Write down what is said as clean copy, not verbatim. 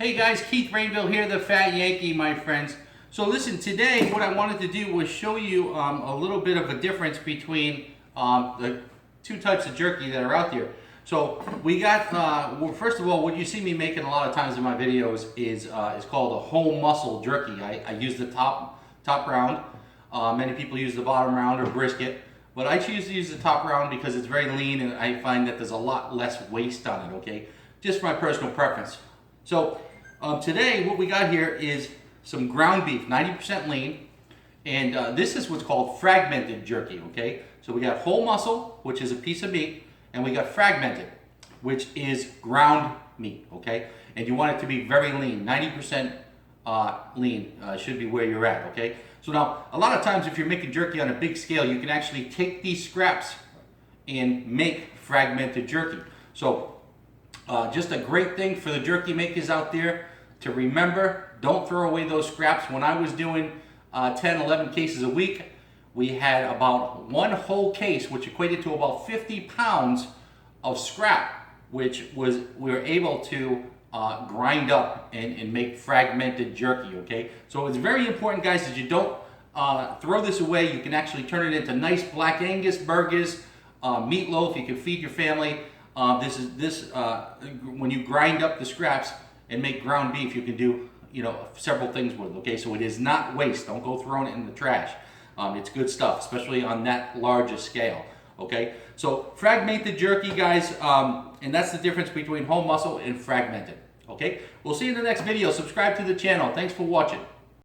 Hey guys, Keith Rainville here, the Fat Yankee, my friends. So listen, today what I wanted to do was show you a little bit of a difference between the two types of jerky that are out there. So we got, well, first of all, what you see me making a lot of times in my videos is called a whole muscle jerky. I use the top round. Many people use the bottom round or brisket, but I choose to use the top round because it's very lean and I find that there's a lot less waste on it, okay? Just my personal preference. So today what we got here is some ground beef, 90% lean, and this is what's called fragmented jerky, okay? So we got whole muscle, which is a piece of meat, and we got fragmented, which is ground meat, okay? And you want it to be very lean, 90% lean should be where you're at, okay? So now, a lot of times if you're making jerky on a big scale, you can actually take these scraps and make fragmented jerky. So just a great thing for the jerky makers out there to remember, don't throw away those scraps. When I was doing 10, 11 cases a week, we had about one whole case, which equated to about 50 pounds of scrap, which was we were able to grind up and make fragmented jerky, okay? So it's very important, guys, that you don't throw this away. You can actually turn it into nice black Angus burgers, meatloaf. You can feed your family. When you grind up the scraps and make ground beef, you can do, you know, several things with it, okay? So it is not waste. Don't go throwing it in the trash. It's good stuff, especially on that large a scale, okay? So fragmented jerky, guys, and that's the difference between whole muscle and fragmented, okay? We'll see you in the next video. Subscribe to the channel. Thanks for watching.